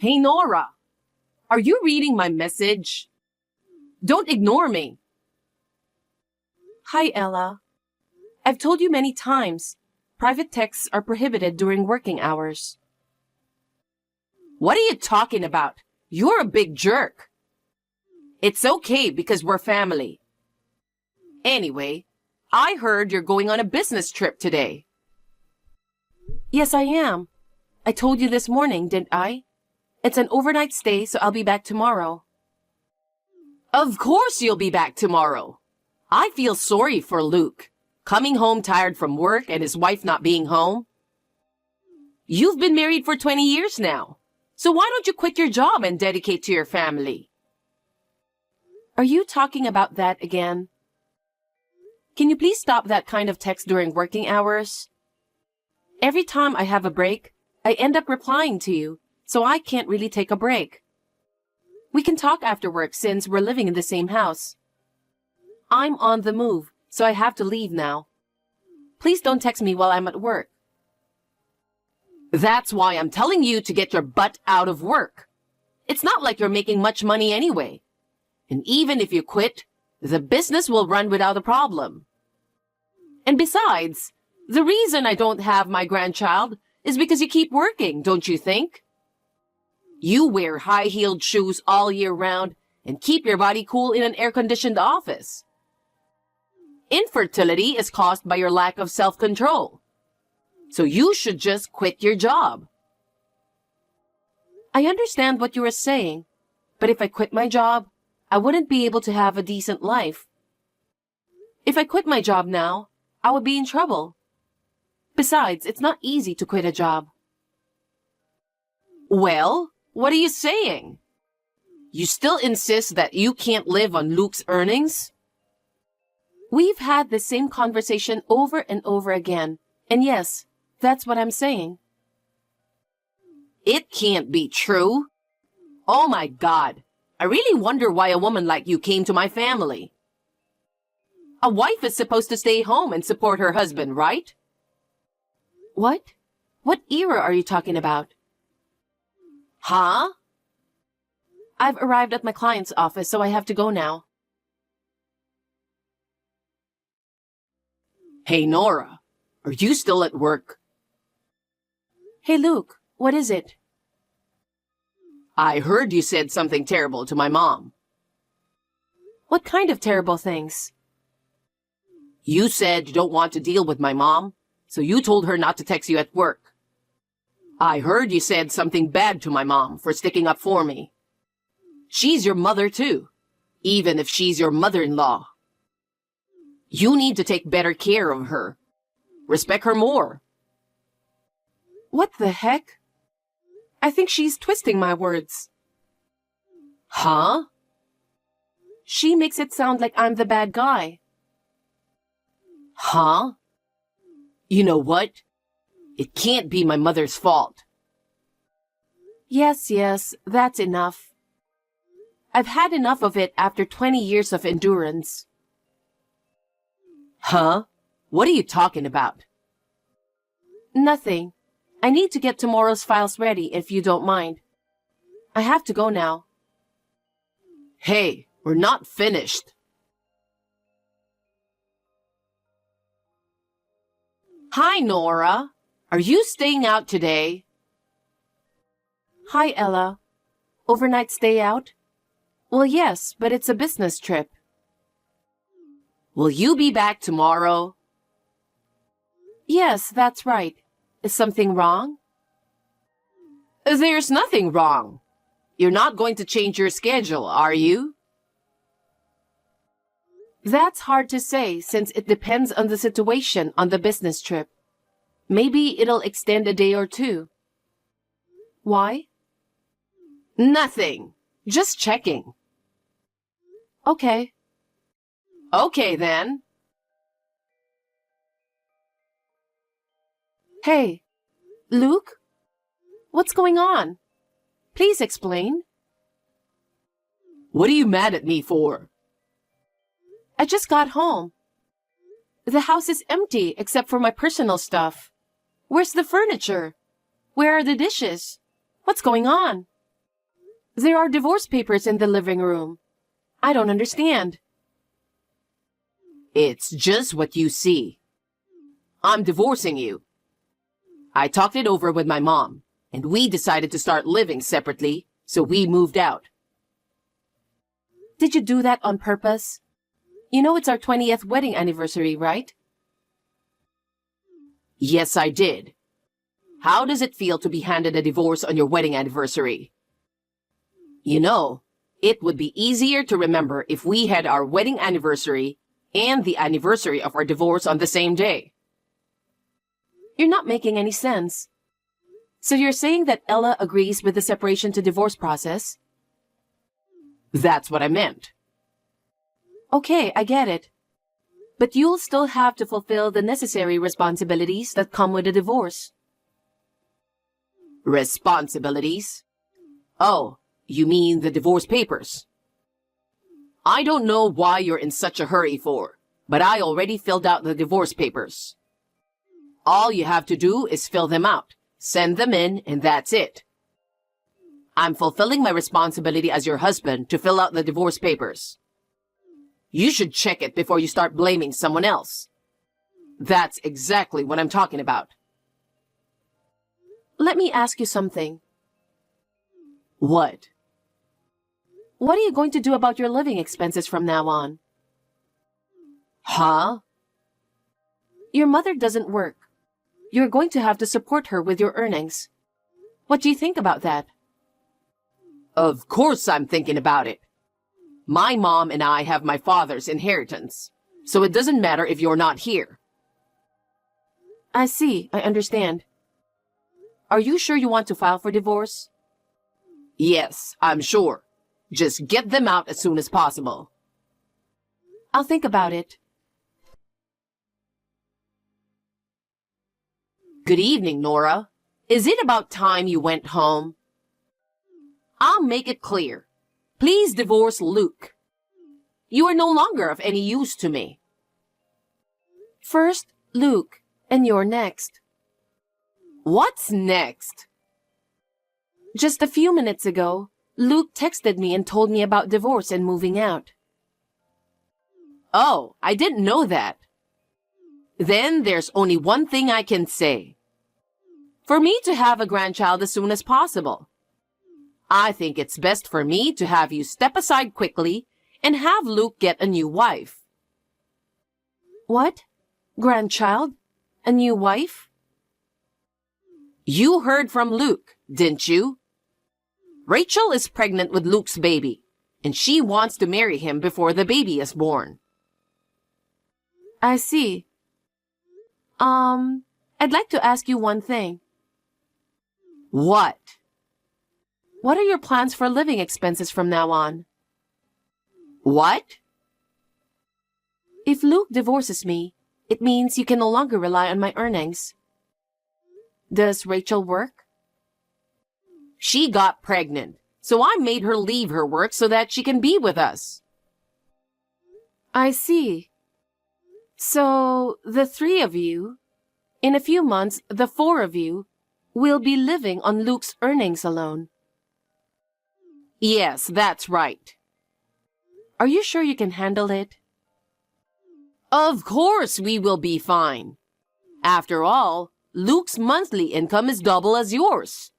Hey, Nora, are you reading my message? Don't ignore me. Hi, Ella. I've told you many times, private texts are prohibited during working hours. What are you talking about? You're a big jerk. It's okay because we're family. Anyway, I heard you're going on a business trip today. Yes, I am. I told you this morning, didn't I? It's an overnight stay, so I'll be back tomorrow. Of course you'll be back tomorrow. I feel sorry for Luke, coming home tired from work and his wife not being home. You've been married for 20 years now, so why don't you quit your job and dedicate to your family? Are you talking about that again? Can you please stop that kind of text during working hours? Every time I have a break, I end up replying to you, so I can't really take a break. We can talk after work since we're living in the same house. I'm on the move, so I have to leave now. Please don't text me while I'm at work. That's why I'm telling you to get your butt out of work. It's not like you're making much money anyway. And even if you quit, the business will run without a problem. And besides, the reason I don't have my grandchild is because you keep working, don't you think? You wear high-heeled shoes all year round and keep your body cool in an air-conditioned office. Infertility is caused by your lack of self-control. So you should just quit your job. I understand what you are saying, but if I quit my job, I wouldn't be able to have a decent life. If I quit my job now, I would be in trouble. Besides, it's not easy to quit a job. Well, what are you saying? You still insist that you can't live on Luke's earnings? We've had this same conversation over and over again, and yes, that's what I'm saying. It can't be true. Oh my God, I really wonder why a woman like you came to my family. A wife is supposed to stay home and support her husband, right? What? What era are you talking about? Huh? I've arrived at my client's office, so I have to go now. Hey, Nora, are you still at work? Hey, Luke, what is it? I heard you said something terrible to my mom. What kind of terrible things? You said you don't want to deal with my mom, so you told her not to text you at work. I heard you said something bad to my mom for sticking up for me. She's your mother too, even if she's your mother-in-law. You need to take better care of her. Respect her more. What the heck? I think she's twisting my words. Huh? She makes it sound like I'm the bad guy. Huh? You know what? It can't be my mother's fault. Yes, that's enough. I've had enough of it after 20 years of endurance. Huh? What are you talking about? Nothing. I need to get tomorrow's files ready if you don't mind. I have to go now. Hey, we're not finished. Hi, Nora. Are you staying out today? Hi, Ella. Overnight stay out? Well, yes, but it's a business trip. Will you be back tomorrow? Yes, that's right. Is something wrong? There's nothing wrong. You're not going to change your schedule, are you? That's hard to say since it depends on the situation on the business trip. Maybe it'll extend a day or two. Why? Nothing. Just checking. Okay. Okay, then. Hey, Luke? What's going on? Please explain. What are you mad at me for? I just got home. The house is empty except for my personal stuff. Where's the furniture? Where are the dishes? What's going on? There are divorce papers in the living room. I don't understand. It's just what you see. I'm divorcing you. I talked it over with my mom, and we decided to start living separately, so we moved out. Did you do that on purpose? You know it's our 20th wedding anniversary, right? Yes, I did. How does it feel to be handed a divorce on your wedding anniversary? You know, it would be easier to remember if we had our wedding anniversary and the anniversary of our divorce on the same day. You're not making any sense. So you're saying that Ella agrees with the separation to divorce process? That's what I meant. Okay, I get it. But you'll still have to fulfill the necessary responsibilities that come with a divorce. Responsibilities? Oh, you mean the divorce papers? I don't know why you're in such a hurry for, but I already filled out the divorce papers. All you have to do is fill them out, send them in, and that's it. I'm fulfilling my responsibility as your husband to fill out the divorce papers. You should check it before you start blaming someone else. That's exactly what I'm talking about. Let me ask you something. What? What are you going to do about your living expenses from now on? Huh? Your mother doesn't work. You're going to have to support her with your earnings. What do you think about that? Of course I'm thinking about it. My mom and I have my father's inheritance, so it doesn't matter if you're not here. I see, I understand. Are you sure you want to file for divorce? Yes, I'm sure. Just get them out as soon as possible. I'll think about it. Good evening, Nora. Is it about time you went home? I'll make it clear. Please divorce Luke. You are no longer of any use to me. First, Luke, and you're next. What's next? Just a few minutes ago, Luke texted me and told me about divorce and moving out. Oh, I didn't know that. Then there's only one thing I can say. For me to have a grandchild as soon as possible. I think it's best for me to have you step aside quickly and have Luke get a new wife. What? Grandchild? A new wife? You heard from Luke, didn't you? Rachel is pregnant with Luke's baby, and she wants to marry him before the baby is born. I see. I'd like to ask you one thing. What? What are your plans for living expenses from now on? What? If Luke divorces me, it means you can no longer rely on my earnings. Does Rachel work? She got pregnant, so I made her leave her work so that she can be with us. I see. So, the three of you, in a few months, the four of you, will be living on Luke's earnings alone. Yes, that's right. Are you sure you can handle it? Of course we will be fine. After all, Luke's monthly income is double as yours.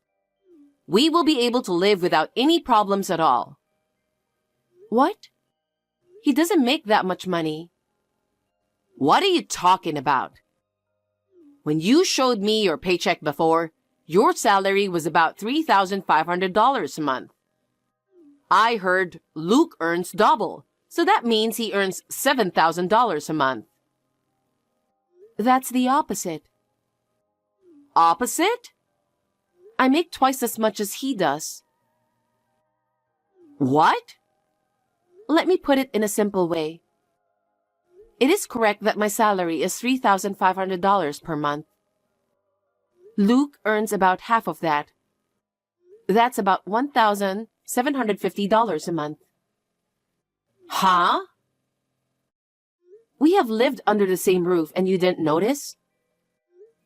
We will be able to live without any problems at all. What? He doesn't make that much money. What are you talking about? When you showed me your paycheck before, your salary was about $3,500 a month. I heard Luke earns double, so that means he earns $7,000 a month. That's the opposite. Opposite? I make twice as much as he does. What? Let me put it in a simple way. It is correct that my salary is $3,500 per month. Luke earns about half of that. That's about $1,750 a month. Huh? We have lived under the same roof and you didn't notice?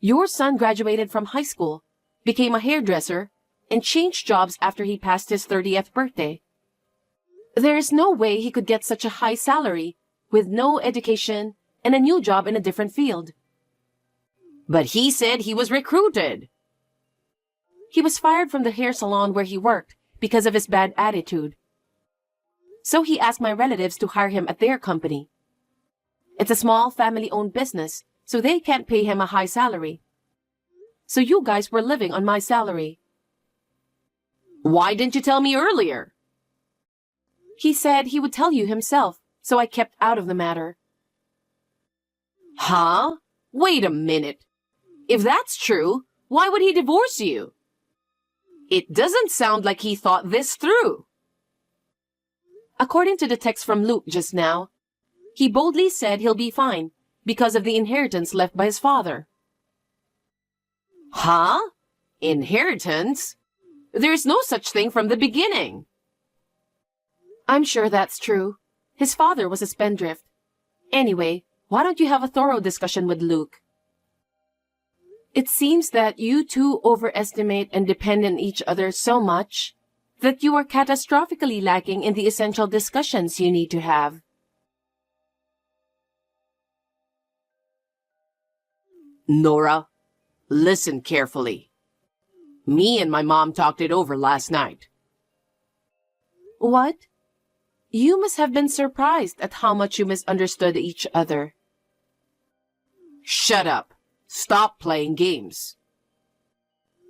Your son graduated from high school, became a hairdresser, and changed jobs after he passed his 30th birthday. There is no way he could get such a high salary with no education and a new job in a different field. But he said he was recruited. He was fired from the hair salon where he worked because of his bad attitude. So he asked my relatives to hire him at their company. It's a small family-owned business, so they can't pay him a high salary. So you guys were living on my salary. Why didn't you tell me earlier? He said he would tell you himself, so I kept out of the matter. Huh? Wait a minute. If that's true, why would he divorce you? It doesn't sound like he thought this through. According to the text from Luke just now, he boldly said he'll be fine because of the inheritance left by his father. Huh? Inheritance? There's no such thing from the beginning. I'm sure that's true. His father was a spendthrift. Anyway, why don't you have a thorough discussion with Luke? It seems that you two overestimate and depend on each other so much that you are catastrophically lacking in the essential discussions you need to have. Nora, listen carefully. Me and my mom talked it over last night. What? You must have been surprised at how much you misunderstood each other. Shut up. Stop playing games.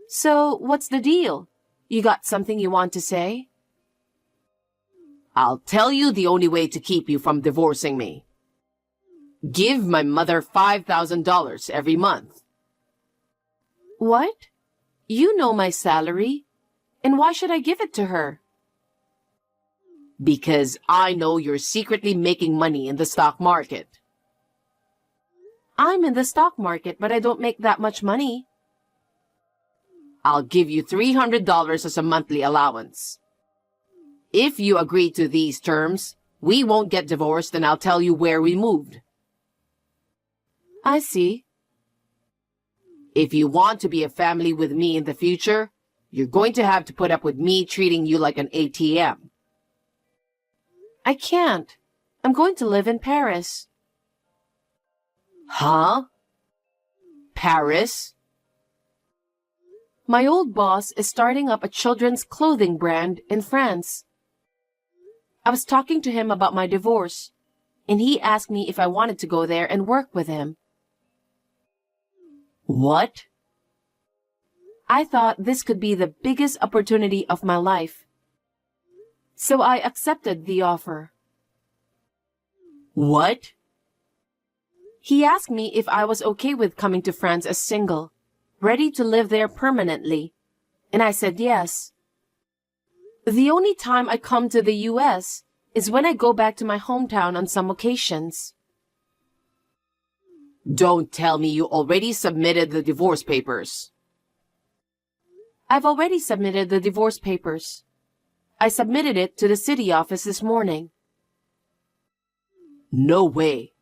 So, what's the deal? You got something you want to say? I'll tell you the only way to keep you from divorcing me. Give my mother $5,000 every month. What? You know my salary. And why should I give it to her? Because I know you're secretly making money in the stock market. I'm in the stock market, but I don't make that much money. I'll give you $300 as a monthly allowance. If you agree to these terms, we won't get divorced and I'll tell you where we moved. I see. If you want to be a family with me in the future, you're going to have to put up with me treating you like an ATM. I can't. I'm going to live in Paris. Huh? Paris? My old boss is starting up a children's clothing brand in France. I was talking to him about my divorce, and he asked me if I wanted to go there and work with him. What? I thought this could be the biggest opportunity of my life. So I accepted the offer. What? He asked me if I was okay with coming to France as single, ready to live there permanently, and I said yes. The only time I come to the U.S. is when I go back to my hometown on some occasions. Don't tell me you already submitted the divorce papers. I've already submitted the divorce papers. I submitted it to the city office this morning. No way.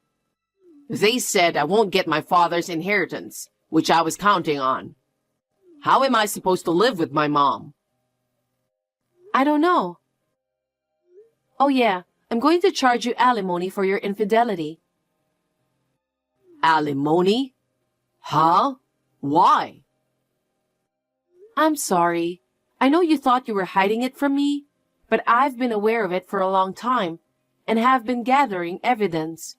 They said I won't get my father's inheritance, which I was counting on. How am I supposed to live with my mom? I don't know. Oh yeah, I'm going to charge you alimony for your infidelity. Alimony? Huh? Why? I'm sorry. I know you thought you were hiding it from me, but I've been aware of it for a long time and have been gathering evidence.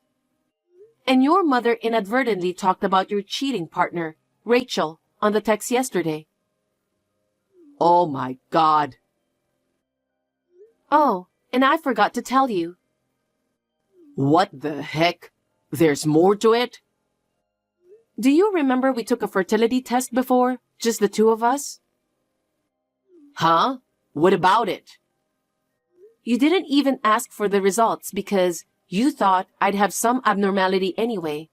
And your mother inadvertently talked about your cheating partner, Rachel, on the text yesterday. Oh my God. Oh, and I forgot to tell you. What the heck? There's more to it? Do you remember we took a fertility test before, just the two of us? Huh? What about it? You didn't even ask for the results because you thought I'd have some abnormality anyway.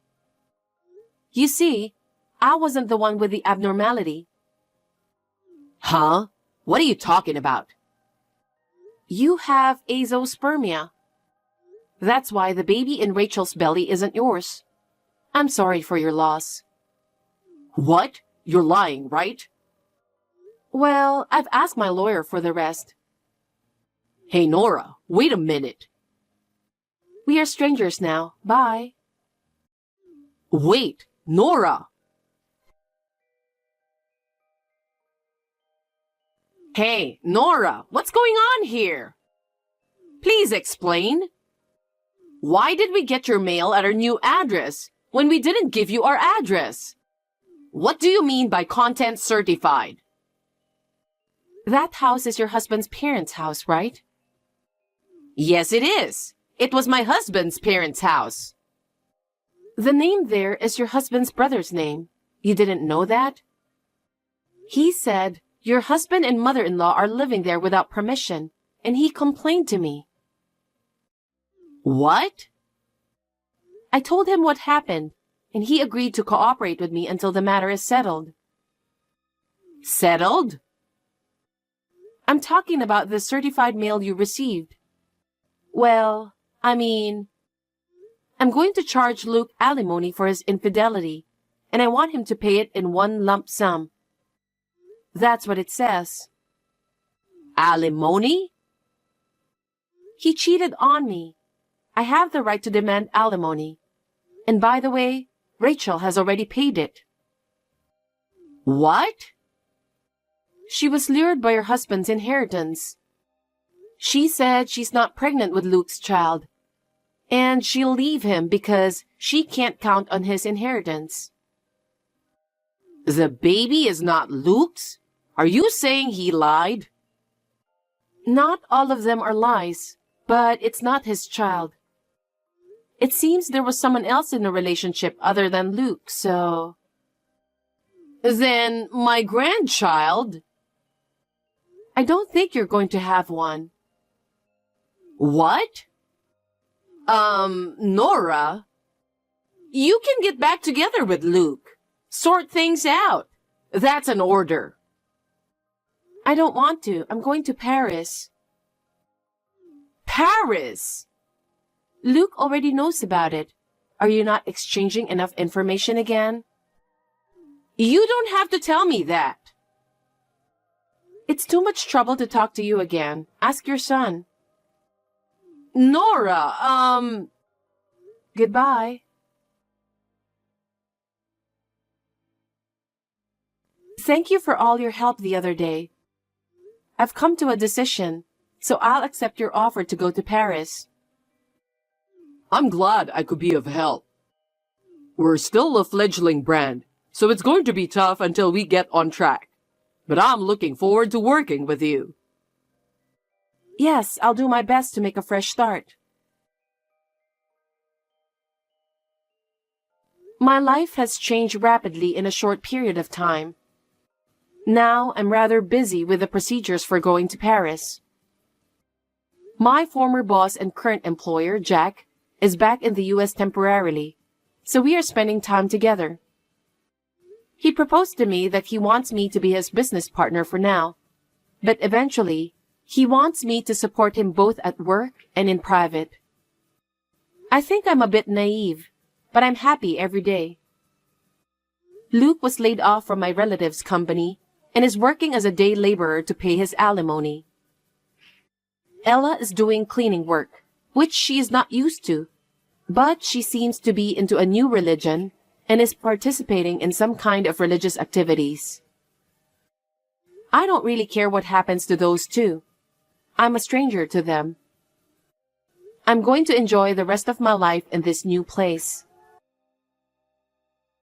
You see, I wasn't the one with the abnormality. Huh? What are you talking about? You have azoospermia. That's why the baby in Rachel's belly isn't yours. I'm sorry for your loss. What? You're lying, right? Well, I've asked my lawyer for the rest. Hey, Nora, wait a minute. We are strangers now. Bye. Wait, Nora! Hey, Nora, what's going on here? Please explain. Why did we get your mail at our new address when we didn't give you our address? What do you mean by content certified? That house is your husband's parents' house, right? Yes, it is. It was my husband's parents' house. The name there is your husband's brother's name. You didn't know that? He said your husband and mother-in-law are living there without permission, and he complained to me. What? I told him what happened, and he agreed to cooperate with me until the matter is settled. Settled? I'm talking about the certified mail you received. Well, I'm going to charge Luke alimony for his infidelity, and I want him to pay it in one lump sum. That's what it says. Alimony? He cheated on me. I have the right to demand alimony. And by the way, Rachel has already paid it. What? She was lured by her husband's inheritance. She said she's not pregnant with Luke's child, and she'll leave him because she can't count on his inheritance. The baby is not Luke's? Are you saying he lied? Not all of them are lies, but it's not his child. It seems there was someone else in the relationship other than Luke, so... Then my grandchild... I don't think you're going to have one. What? Nora? You can get back together with Luke. Sort things out. That's an order. I don't want to. I'm going to Paris. Paris? Luke already knows about it. Are you not exchanging enough information again? You don't have to tell me that. It's too much trouble to talk to you again. Ask your son. Nora, Goodbye. Thank you for all your help the other day. I've come to a decision, so I'll accept your offer to go to Paris. I'm glad I could be of help. We're still a fledgling brand, so it's going to be tough until we get on track. But I'm looking forward to working with you. Yes, I'll do my best to make a fresh start. My life has changed rapidly in a short period of time. Now I'm rather busy with the procedures for going to Paris. My former boss and current employer, Jack, is back in the US temporarily, so we are spending time together. He proposed to me that he wants me to be his business partner for now, but eventually, he wants me to support him both at work and in private. I think I'm a bit naive, but I'm happy every day. Luke was laid off from my relative's company and is working as a day laborer to pay his alimony. Ella is doing cleaning work, which she is not used to, but she seems to be into a new religion and is participating in some kind of religious activities. I don't really care what happens to those two. I'm a stranger to them. I'm going to enjoy the rest of my life in this new place.